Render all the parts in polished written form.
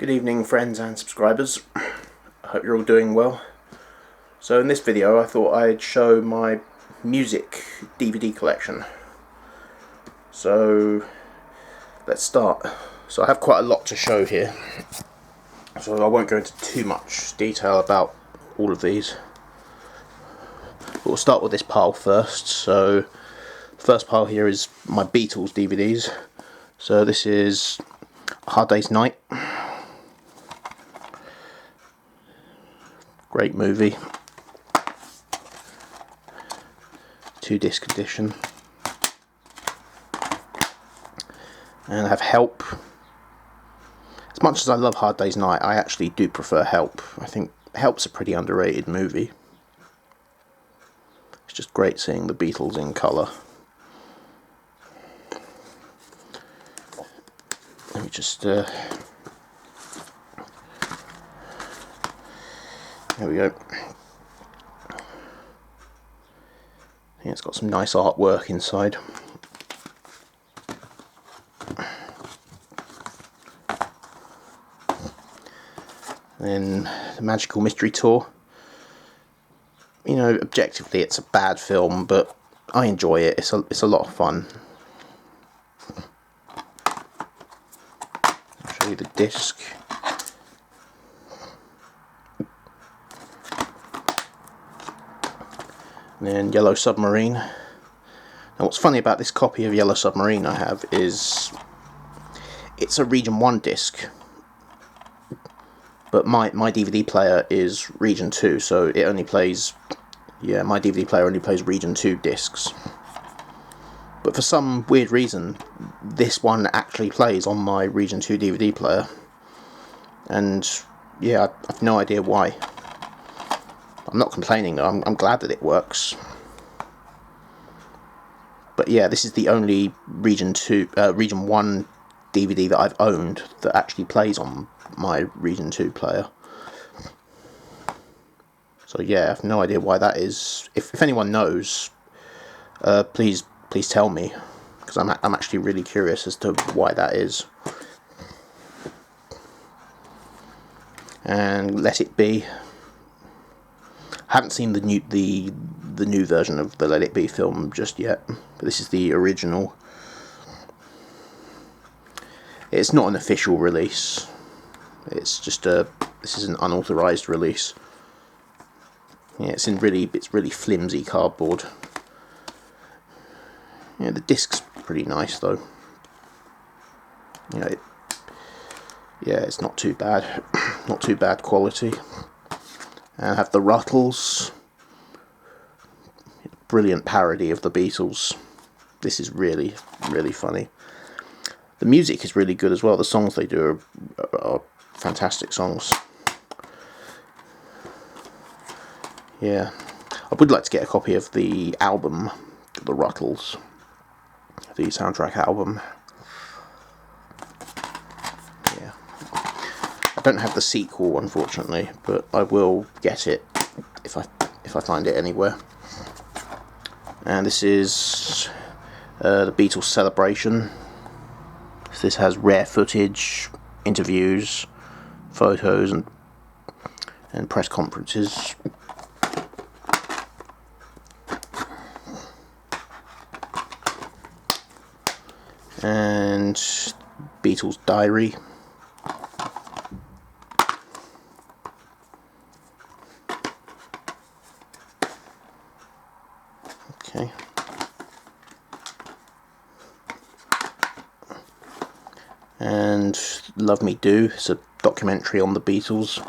Good evening, friends and subscribers. I hope you're all doing well. So in this video I thought I'd show my music DVD collection. So let's start. So I have quite a lot to show here, so I won't go into too much detail about all of these. But we'll start with this pile first. So the first pile here is my Beatles DVDs. So this is A Hard Day's Night. Great movie. 2-disc edition. And I have Help. As much as I love Hard Day's Night, I actually do prefer Help. I think Help's a pretty underrated movie. It's just great seeing the Beatles in colour. Let me just there we go. I think it's got some nice artwork inside. Then the Magical Mystery Tour. You know, objectively it's a bad film, but I enjoy it. It's a lot of fun. I'll show you the disc. And then Yellow Submarine. Now what's funny about this copy of Yellow Submarine I have is it's a Region 1 disc, but my DVD player is Region 2, so it only plays, my DVD player only plays Region 2 discs. But for some weird reason, this one actually plays on my Region 2 DVD player, and yeah, I have no idea why. I'm not complaining though, I'm glad that it works. But yeah, this is the only Region 1 DVD that I've owned that actually plays on my Region 2 player. So yeah, I have no idea why that is. If anyone knows, please tell me, because I'm actually really curious as to why that is. And Let It Be. I haven't seen the new version of the Let It Be film just yet, but this is the original. It's not an official release. It's just this is an unauthorized release. Yeah, it's really flimsy cardboard. Yeah, the disc's pretty nice though. You know, it's not too bad. Not too bad quality. And I have the Ruttles. Brilliant parody of the Beatles. This is really, really funny. The music is really good as well. The songs they do are fantastic songs. Yeah. I would like to get a copy of the album, the Ruttles. The soundtrack album. Yeah. I don't have the sequel, unfortunately, but I will get it if I find it anywhere. And this is the Beatles Celebration. So this has rare footage, interviews, photos, and press conferences. And Beatles Diary. Okay. And Love Me Do. It's a documentary on the Beatles.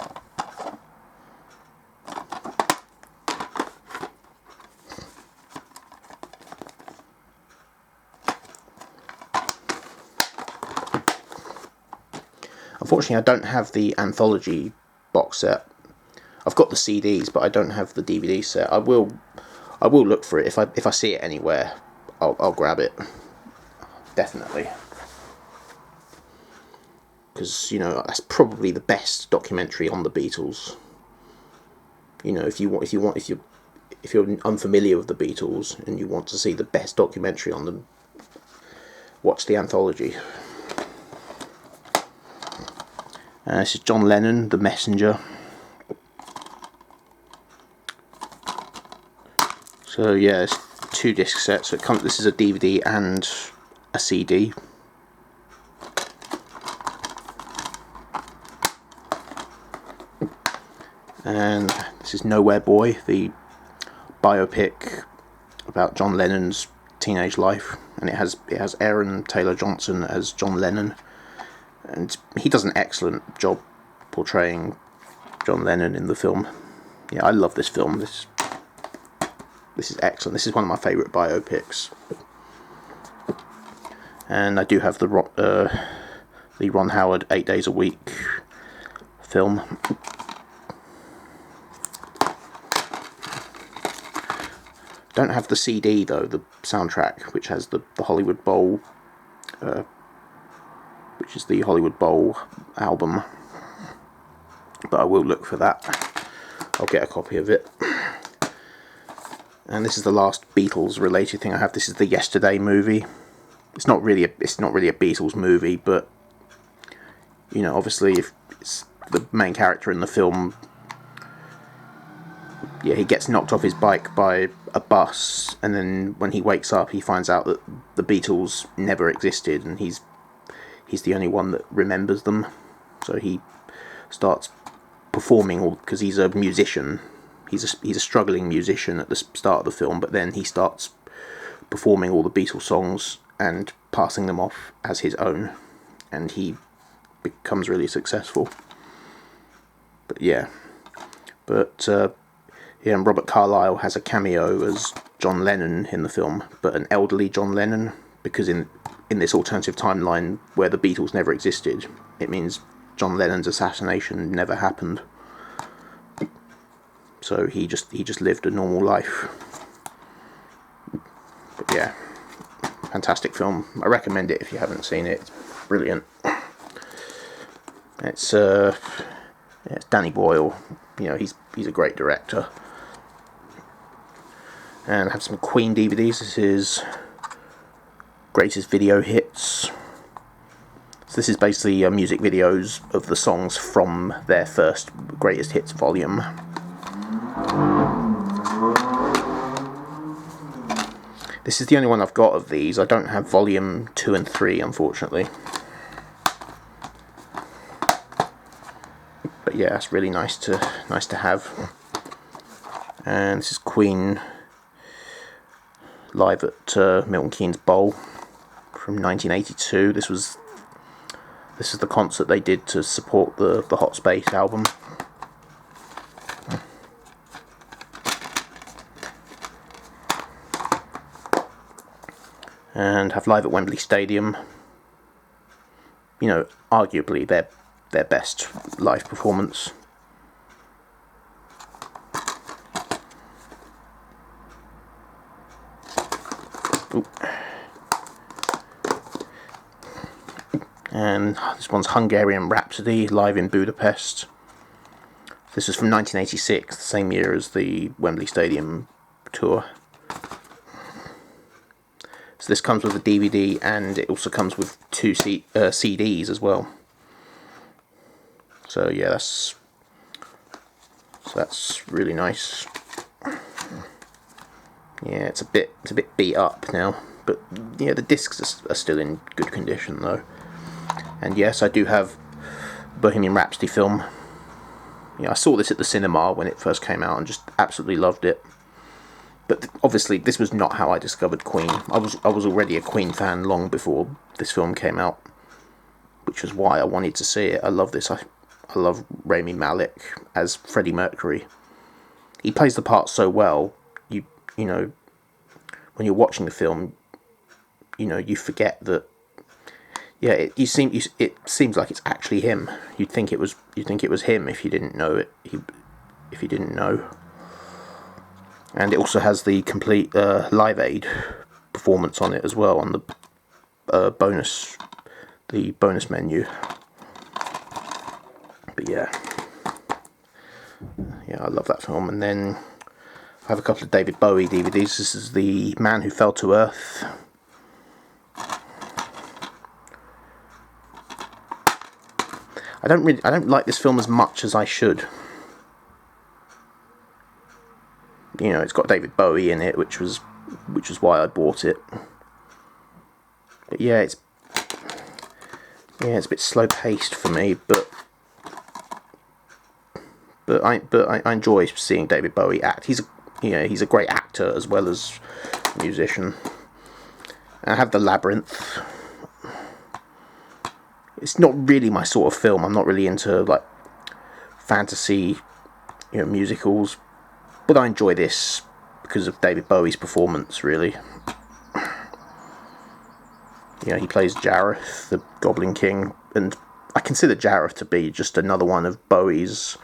Unfortunately, I don't have the anthology box set. I've got the CDs, but I don't have the DVD set. I will look for it if I see it anywhere. I'll grab it, definitely, because that's probably the best documentary on the Beatles. You know, if you're unfamiliar with the Beatles and you want to see the best documentary on them, watch the anthology. This is John Lennon, The Messenger. So yeah, it's 2 disc sets. So this is a DVD and a CD. And this is Nowhere Boy, the biopic about John Lennon's teenage life, and it has Aaron Taylor Johnson as John Lennon, and he does an excellent job portraying John Lennon in the film. Yeah, I love this film. This is excellent. This is one of my favourite biopics. And I do have the Ron Howard 8 Days a Week film. Don't have the CD though, the soundtrack, which has the Hollywood Bowl, which is the Hollywood Bowl album. But I will look for that. I'll get a copy of it. And this is the last Beatles related thing I have. This is the Yesterday movie. It's not really a Beatles movie, but you know, obviously, if it's the main character in the film, yeah, he gets knocked off his bike by a bus, and then when he wakes up, he finds out that the Beatles never existed, and he's the only one that remembers them. So he starts performing all, because he's a musician. He's a struggling musician at the start of the film, but then he starts performing all the Beatles songs and passing them off as his own, and he becomes really successful. But yeah, yeah, and Robert Carlyle has a cameo as John Lennon in the film, but an elderly John Lennon, because in this alternative timeline where the Beatles never existed, it means John Lennon's assassination never happened. So he just lived a normal life. But yeah, fantastic film. I recommend it if you haven't seen it. It's brilliant. It's Danny Boyle. You know, he's a great director. And I have some Queen DVDs. This is Greatest Video Hits. So this is basically music videos of the songs from their first Greatest Hits volume. This is the only one I've got of these. I don't have volume 2 and 3, unfortunately. But yeah, it's really nice to have. And this is Queen live at Milton Keynes Bowl from 1982. This is the concert they did to support the Hot Space album. And have Live at Wembley Stadium. You know, arguably their best live performance. Ooh. And this one's Hungarian Rhapsody, live in Budapest. This is from 1986, the same year as the Wembley Stadium tour. So this comes with a DVD, and it also comes with 2 CDs as well. So yeah, that's really nice. Yeah, it's a bit beat up now, but yeah, the discs are still in good condition though. And yes, I do have Bohemian Rhapsody film. Yeah, I saw this at the cinema when it first came out and just absolutely loved it. But obviously, this was not how I discovered Queen. I was already a Queen fan long before this film came out, which was why I wanted to see it. I love this. I love Rami Malek as Freddie Mercury. He plays the part so well. You know, when you're watching the film, you know, you forget that. Yeah, it seems like it's actually him. You'd think it was him if you didn't know it. If you didn't know. And it also has the complete Live Aid performance on it as well, on the bonus menu. But yeah, I love that film. And then I have a couple of David Bowie DVDs. This is The Man Who Fell to Earth. I don't like this film as much as I should. You know, it's got David Bowie in it, which was why I bought it. But yeah, it's a bit slow paced for me, but I enjoy seeing David Bowie act. He's a great actor as well as musician. I have The Labyrinth. It's not really my sort of film. I'm not really into like fantasy, musicals, but I enjoy this because of David Bowie's performance. Really, he plays Jareth, the Goblin King, and I consider Jareth to be just another one of Bowie's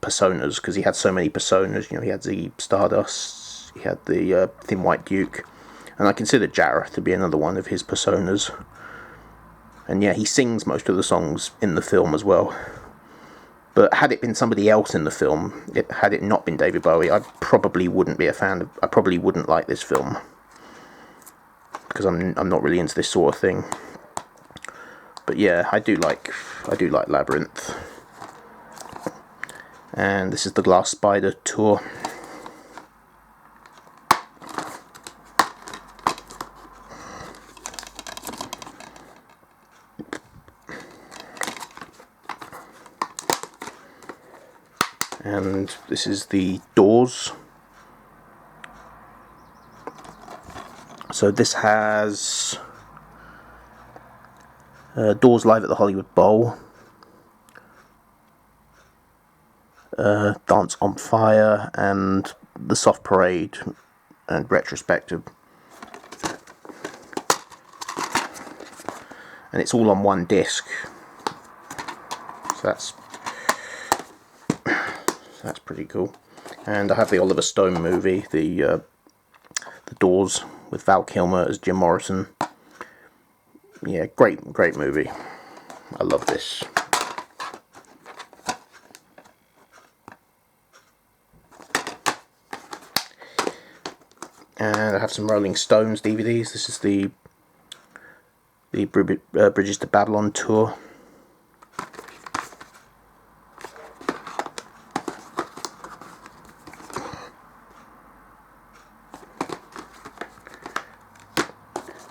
personas, because he had so many personas. He had the Stardust, he had the Thin White Duke, and I consider Jareth to be another one of his personas. And yeah, he sings most of the songs in the film as well. But had it been somebody else in the film, had it not been David Bowie, I probably wouldn't be a fan. I probably wouldn't like this film, because I'm not really into this sort of thing. But yeah, I do like Labyrinth. And this is the Glass Spider tour. And this is the Doors. So this has Doors live at the Hollywood Bowl, Dance on Fire, and The Soft Parade, and Retrospective. And it's all on one disc. So that's pretty cool. And I have the Oliver Stone movie, the Doors, with Val Kilmer as Jim Morrison. Yeah, great movie. I love this. And I have some Rolling Stones DVDs. This is the Bridges to Babylon tour.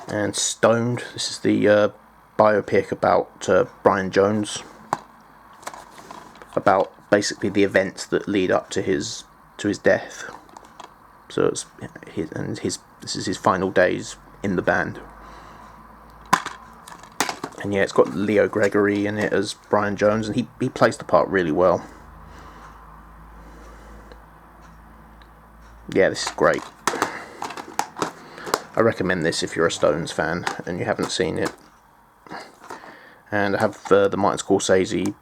And Stoned. This is the biopic about Brian Jones, about basically the events that lead up to his death. So it's this is his final days in the band. And yeah, it's got Leo Gregory in it as Brian Jones, and he plays the part really well. Yeah, this is great. I recommend this if you're a Stones fan and you haven't seen it. And I have the Martin Scorsese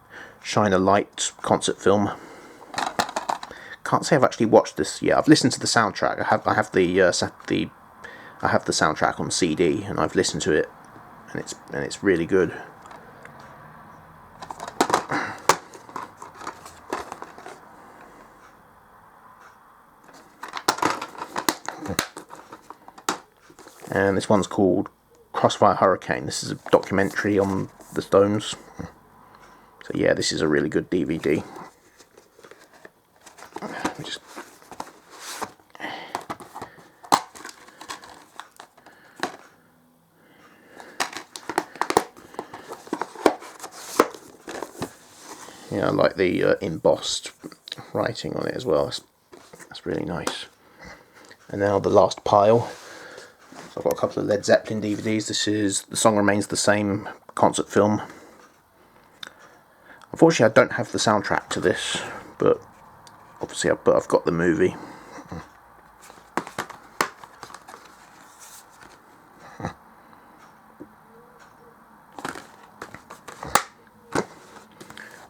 Shine a Light concert film. Can't say I've actually watched this yet. I've listened to the soundtrack. I have the soundtrack on CD, and I've listened to it, and it's really good. And this one's called Crossfire Hurricane. This is a documentary on the Stones. So yeah, this is a really good DVD. Yeah, I like the embossed writing on it as well. That's really nice. And now the last pile. So I've got a couple of Led Zeppelin DVDs. This is The Song Remains the Same concert film. Unfortunately, I don't have the soundtrack to this, but obviously I've got the movie.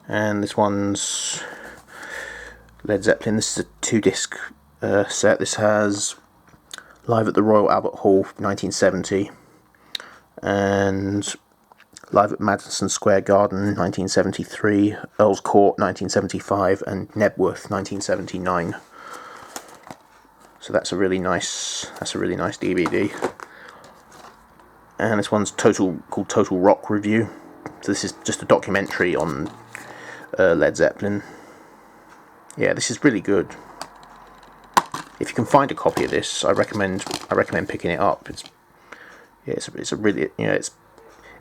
And this one's Led Zeppelin. This is a 2-disc set. This has Live at the Royal Albert Hall, 1970, and Live at Madison Square Garden, 1973, Earl's Court, 1975, and Nebworth, 1979. So that's a really nice DVD. And this one's called Total Rock Review, So this is just a documentary on Led Zeppelin. Yeah, this is really good. If you can find a copy of this, I recommend picking it up. It's a really, it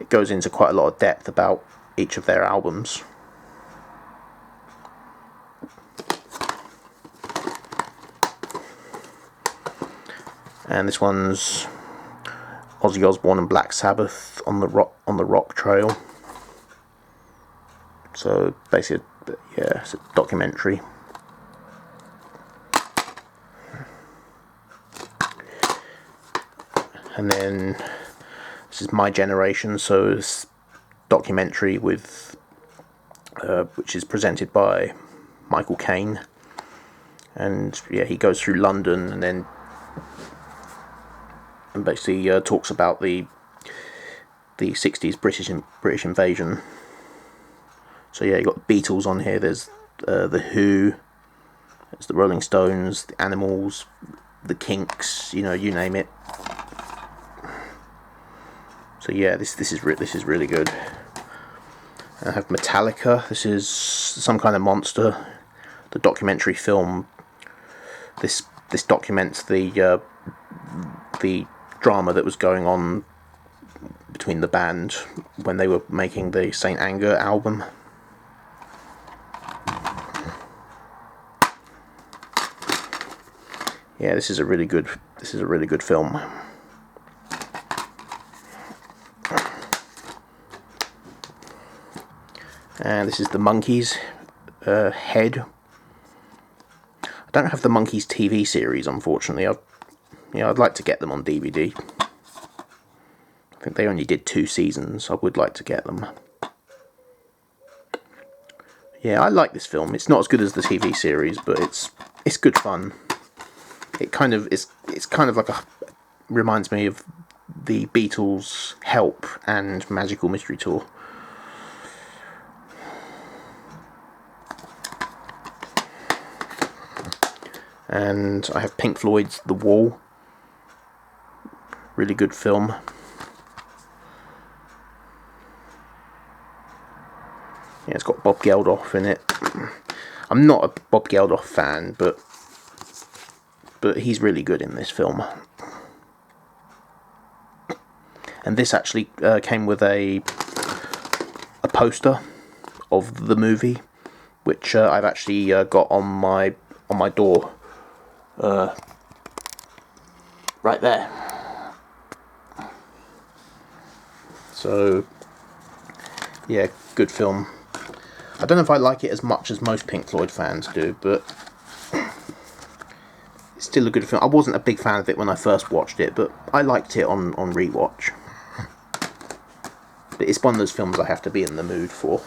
goes into quite a lot of depth about each of their albums. And this one's Ozzy Osbourne and Black Sabbath on the Rock Trail. So basically, yeah, it's a documentary. And then this is My Generation, so it's documentary with which is presented by Michael Caine, and yeah, he goes through London and basically talks about the 60s British invasion. So yeah, you got the Beatles on here. There's the Who, there's the Rolling Stones, the Animals, the Kinks. You name it. So yeah, this is really good. I have Metallica. This is Some Kind of Monster, the documentary film. This documents the drama that was going on between the band when they were making the Saint Anger album. Yeah, this is a really good film. And this is the Monkees, Head. I don't have the Monkees TV series, unfortunately. I'd like to get them on DVD. I think they only did 2 seasons. I would like to get them. Yeah, I like this film. It's not as good as the TV series, but it's good fun. It's kind of like reminds me of the Beatles' Help and Magical Mystery Tour. And I have Pink Floyd's The Wall. Really good film. Yeah, it's got Bob Geldof in it. I'm not a Bob Geldof fan, but he's really good in this film. And this actually came with a poster of the movie, which I've actually got on my door. Right there. So yeah, good film. I don't know if I like it as much as most Pink Floyd fans do, but it's still a good film. I wasn't a big fan of it when I first watched it, but I liked it on rewatch. But it's one of those films I have to be in the mood for.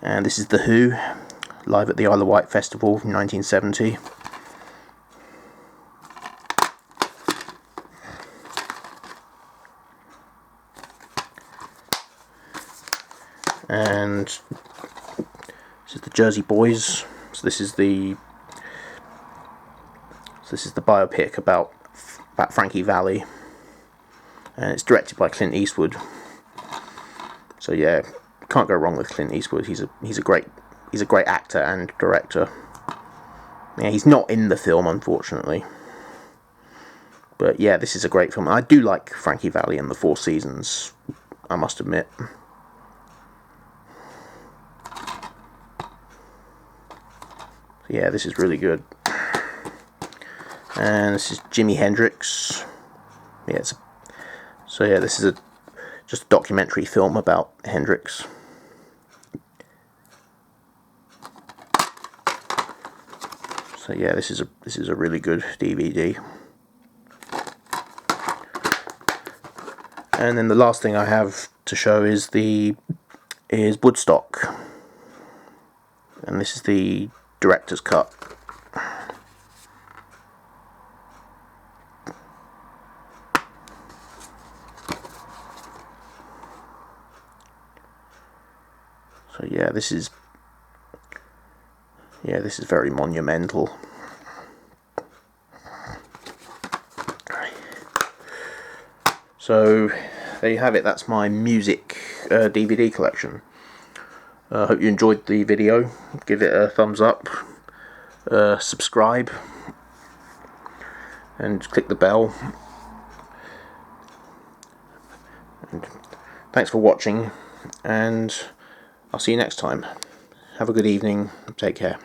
And this is The Who, live at the Isle of Wight Festival in 1970. And this is the Jersey Boys. So this is the biopic about Frankie Valli, and it's directed by Clint Eastwood. So yeah, can't go wrong with Clint Eastwood. He's a great actor and director. Yeah, he's not in the film, unfortunately. But yeah, this is a great film. I do like Frankie Valli and the Four Seasons, I must admit. Yeah, this is really good. And this is Jimi Hendrix. Yeah, this is just a documentary film about Hendrix. So yeah, this is a really good DVD. And then the last thing I have to show is Woodstock. And this is the director's cut. So yeah, this is very monumental. So there you have it. That's my music DVD collection. I hope you enjoyed the video. Give it a thumbs up, subscribe, and click the bell. And thanks for watching, and I'll see you next time. Have a good evening. Take care.